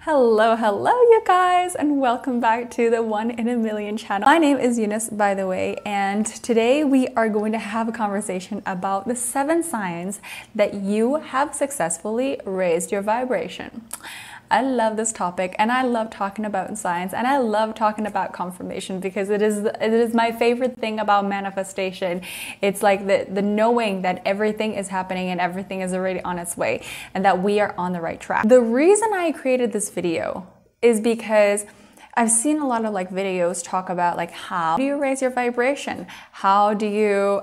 Hello you guys, and welcome back to the 1 in a Million channel. My name is Eunice, by the way, and today we are going to have a conversation about the 7 signs that you have successfully raised your vibration. I love this topic, and I love talking about science, and I love talking about confirmation because it is my favorite thing about manifestation. It's like the knowing that everything is happening and everything is already on its way and that we are on the right track. The reason I created this video is because I've seen a lot of videos talk about how do you raise your vibration? How do you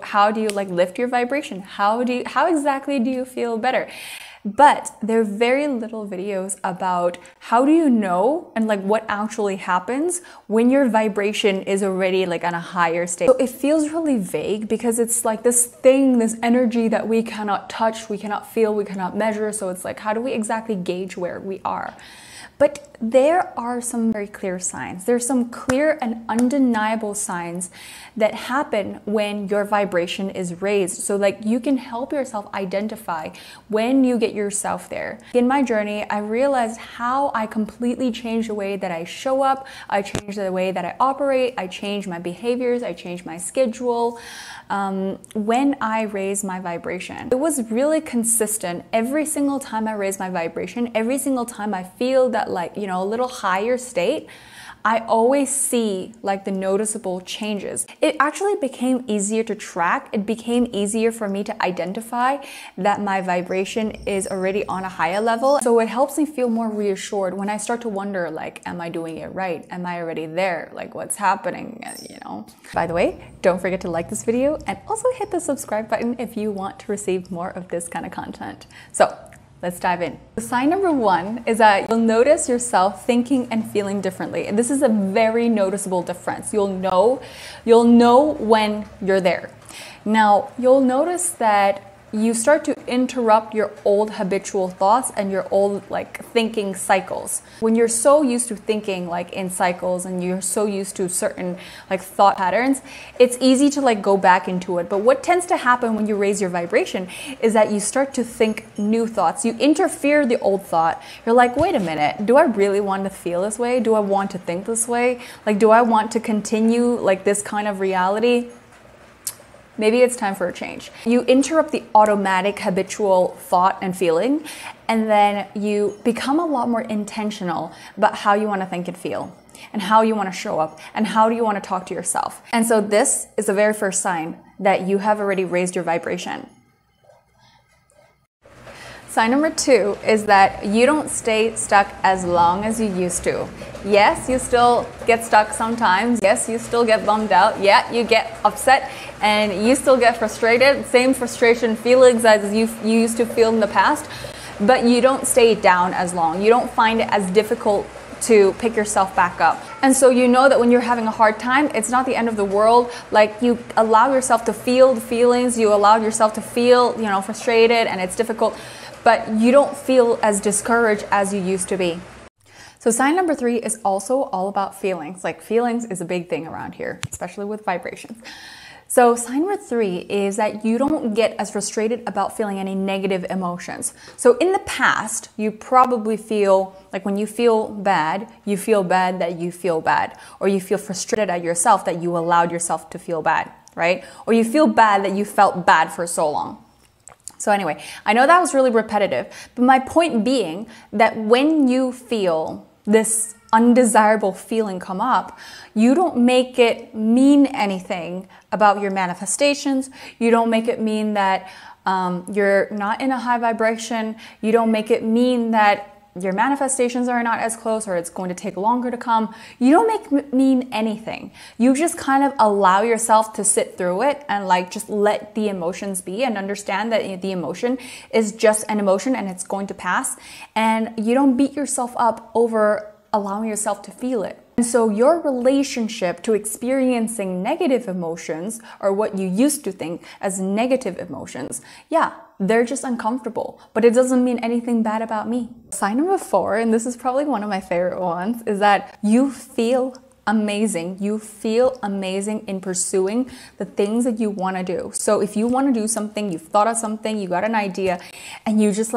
lift your vibration? How exactly do you feel better? But there are very little videos about how do you know and what actually happens when your vibration is already on a higher state. So it feels really vague because it's this thing, this energy that we cannot touch, we cannot feel, we cannot measure. So it's how do we exactly gauge where we are? But there are some very clear signs. There's some clear and undeniable signs that happen when your vibration is raised. So you can help yourself identify when you get yourself there. In my journey, I realized how I completely changed the way that I show up. I changed the way that I operate. I changed my behaviors. I changed my schedule. When I raised my vibration, it was really consistent. Every single time I raise my vibration, every single time I feel that a little higher state, I always see the noticeable changes. It actually became easier to track. It became easier for me to identify that my vibration is already on a higher level. So it helps me feel more reassured when I start to wonder, am I doing it right? Am I already there? What's happening? By the way, don't forget to like this video and also hit the subscribe button if you want to receive more of this kind of content. So let's dive in. Sign number 1 is that you'll notice yourself thinking and feeling differently. And this is a very noticeable difference. You'll know when you're there. Now, you'll notice that you start to interrupt your old habitual thoughts and your old thinking cycles. When you're so used to thinking in cycles and you're so used to certain thought patterns, it's easy to go back into it. But what tends to happen when you raise your vibration is that you start to think new thoughts. You interfere the old thought. You're wait a minute, do I really want to feel this way? Do I want to think this way? Do I want to continue this kind of reality? Maybe it's time for a change. You interrupt the automatic habitual thought and feeling, and then you become a lot more intentional about how you want to think and feel, and how you want to show up, and how do you want to talk to yourself. And so this is the very first sign that you have already raised your vibration. Sign number 2 is that you don't stay stuck as long as you used to. Yes, you still get stuck sometimes. Yes, you still get bummed out. Yeah, you get upset and you still get frustrated. Same frustration feelings as you used to feel in the past, but you don't stay down as long. You don't find it as difficult to pick yourself back up. And so you know that when you're having a hard time, it's not the end of the world. You allow yourself to feel the feelings, you allow yourself to feel, frustrated, and it's difficult, but you don't feel as discouraged as you used to be. So sign number 3 is also all about feelings. Feelings is a big thing around here, especially with vibrations. So sign number 3 is that you don't get as frustrated about feeling any negative emotions. So in the past, you probably feel when you feel bad that you feel bad, or you feel frustrated at yourself that you allowed yourself to feel bad, right? Or you feel bad that you felt bad for so long. So anyway, I know that was really repetitive, but my point being that when you feel this undesirable feeling come up, you don't make it mean anything about your manifestations. You don't make it mean that you're not in a high vibration. You don't make it mean that your manifestations are not as close, or it's going to take longer to come. You don't make it mean anything. You just kind of allow yourself to sit through it and just let the emotions be, and understand that the emotion is just an emotion and it's going to pass. And you don't beat yourself up over allowing yourself to feel it. And so your relationship to experiencing negative emotions, or what you used to think as negative emotions, yeah, they're just uncomfortable, but it doesn't mean anything bad about me. Sign number 4, and this is probably one of my favorite ones, is that you feel amazing. You feel amazing in pursuing the things that you want to do. So if you want to do something, you've thought of something, you got an idea, and you just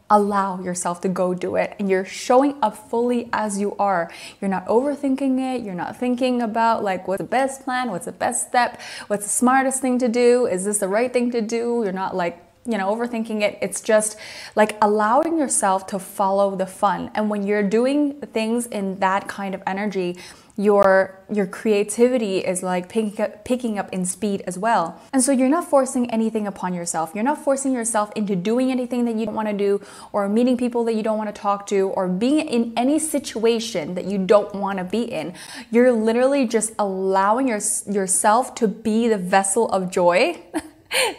allow yourself to go do it, and you're showing up fully as you are. You're not overthinking it. You're not thinking about like what's the best plan, what's the best step, what's the smartest thing to do, is this the right thing to do? You're not like, you know, overthinking it. It's just like allowing yourself to follow the fun. And when you're doing things in that kind of energy, your creativity is like picking up in speed as well. And so you're not forcing anything upon yourself. You're not forcing yourself into doing anything that you don't want to do, or meeting people that you don't want to talk to, or being in any situation that you don't want to be in. You're literally just allowing yourself to be the vessel of joy.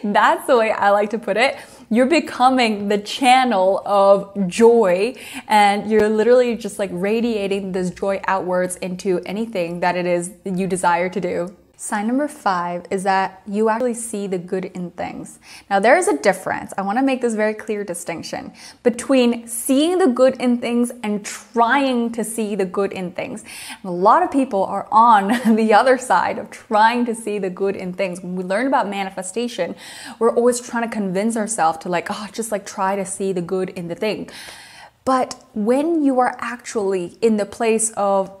That's the way I like to put it. You're becoming the channel of joy, and you're literally just like radiating this joy outwards into anything that it is that you desire to do. Sign number 5 is that you actually see the good in things. Now, there is a difference. I want to make this very clear distinction between seeing the good in things and trying to see the good in things. And a lot of people are on the other side of trying to see the good in things. When we learn about manifestation, we're always trying to convince ourselves to like, oh, just like try to see the good in the thing. But when you are actually in the place of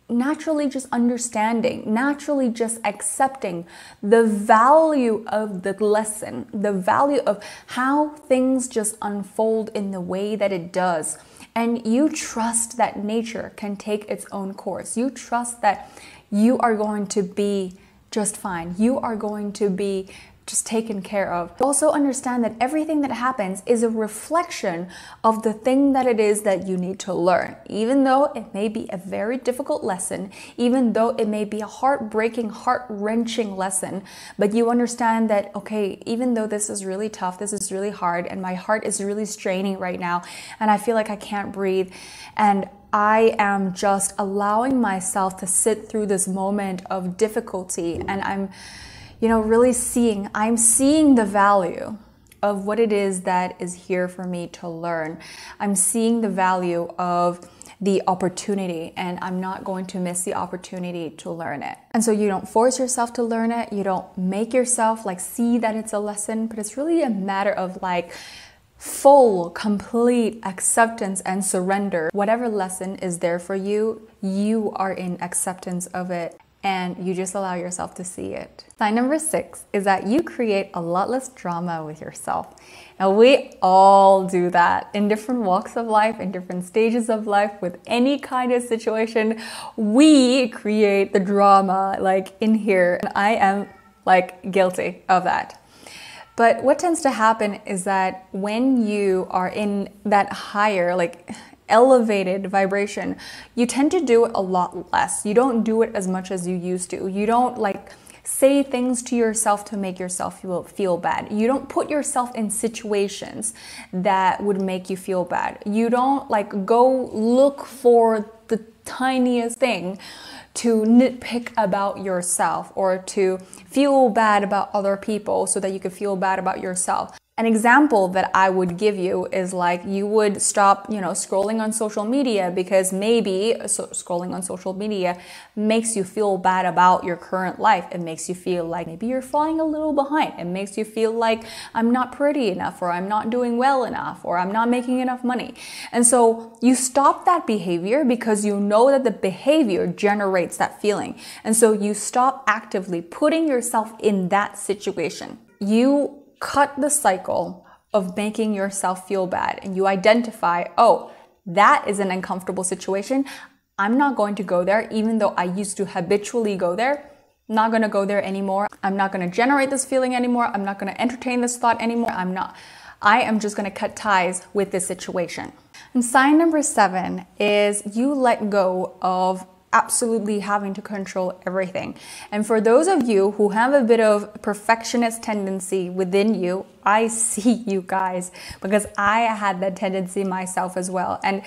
naturally just understanding, naturally just accepting the value of the lesson, the value of how things just unfold in the way that it does. And you trust that nature can take its own course. You trust that you are going to be just fine. You are going to be just taken care of. Also understand that everything that happens is a reflection of the thing that it is that you need to learn. Even though it may be a very difficult lesson, even though it may be a heartbreaking, heart-wrenching lesson, but you understand that, okay, even though this is really tough, this is really hard, and my heart is really straining right now, and I feel like I can't breathe, and I am just allowing myself to sit through this moment of difficulty, and I'm really I'm seeing the value of what it is that is here for me to learn. I'm seeing the value of the opportunity, and I'm not going to miss the opportunity to learn it. And so you don't force yourself to learn it. You don't make yourself like see that it's a lesson, but it's really a matter of like full, complete acceptance and surrender. Whatever lesson is there for you, you are in acceptance of it, and you just allow yourself to see it. Sign number 6 is that you create a lot less drama with yourself. Now, we all do that in different walks of life, in different stages of life, with any kind of situation. We create the drama like in here, and I am like guilty of that. But what tends to happen is that when you are in that higher, like elevated vibration, you tend to do it a lot less. You don't do it as much as you used to. You don't like say things to yourself to make yourself feel bad. You don't put yourself in situations that would make you feel bad. You don't like go look for the tiniest thing to nitpick about yourself or to feel bad about other people so that you could feel bad about yourself. An example that I would give you is like you would stop, scrolling on social media because maybe scrolling on social media makes you feel bad about your current life. It makes you feel like maybe you're falling a little behind. It makes you feel like I'm not pretty enough, or I'm not doing well enough, or I'm not making enough money. And so you stop that behavior because you know that the behavior generates that feeling. And so you stop actively putting yourself in that situation. You cut the cycle of making yourself feel bad, and you identify, oh, that is an uncomfortable situation. I'm not going to go there, even though I used to habitually go there. I'm not going to go there anymore. I'm not going to generate this feeling anymore. I'm not going to entertain this thought anymore. I am just going to cut ties with this situation. And sign number 7 is you let go of absolutely having to control everything. And for those of you who have a bit of perfectionist tendency within you, I see you guys, because I had that tendency myself as well. And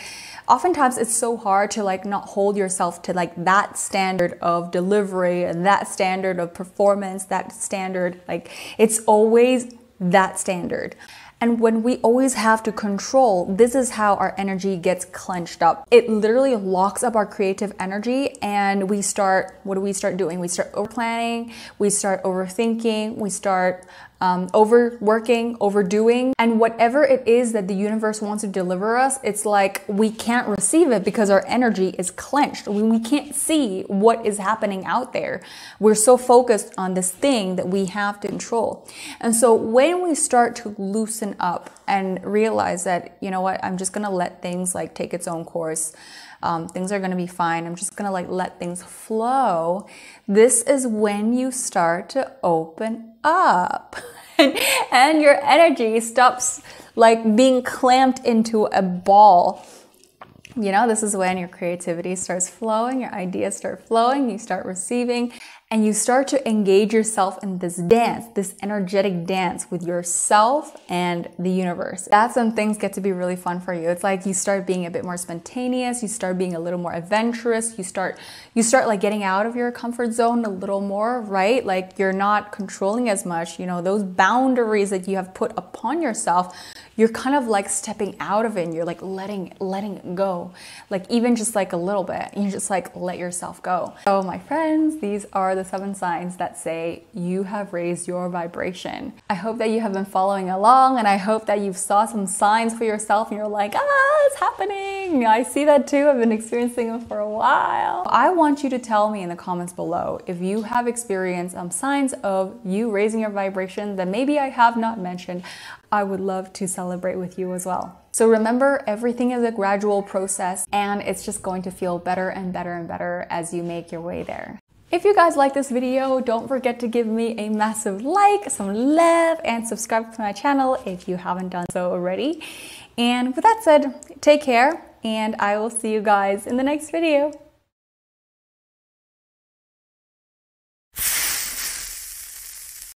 oftentimes it's so hard to like not hold yourself to like that standard of delivery and that standard of performance, that standard, like it's always that standard. And when we always have to control, this is how our energy gets clenched up. It literally locks up our creative energy, and what do we start doing? We start over planning, we start overthinking, we start overworking, overdoing, and whatever it is that the universe wants to deliver us, it's like we can't receive it because our energy is clenched. We can't see what is happening out there. We're so focused on this thing that we have to control. And so when we start to loosen up and realize that, you know what, I'm just gonna let things like take its own course. Things are gonna be fine. I'm just gonna like let things flow. This is when you start to open up and your energy stops like being clamped into a ball. You know, this is when your creativity starts flowing, your ideas start flowing, you start receiving, and you start to engage yourself in this dance, this energetic dance with yourself and the universe. That's when things get to be really fun for you. It's like you start being a bit more spontaneous, you start being a little more adventurous, you start like getting out of your comfort zone a little more, right? Like you're not controlling as much, you know, those boundaries that you have put upon yourself, you're kind of like stepping out of it and you're like letting it go. Like even just like a little bit, you just like let yourself go. So my friends, these are the 7 signs that say you have raised your vibration. I hope that you have been following along, and I hope that you've saw some signs for yourself and you're like, it's happening. I see that too. I've been experiencing it for a while. I want you to tell me in the comments below if you have experienced signs of you raising your vibration that maybe I have not mentioned. I would love to celebrate with you as well. So remember, everything is a gradual process and it's just going to feel better and better and better as you make your way there. If you guys like this video, don't forget to give me a massive like, some love, and subscribe to my channel if you haven't done so already. And with that said, take care and I will see you guys in the next video.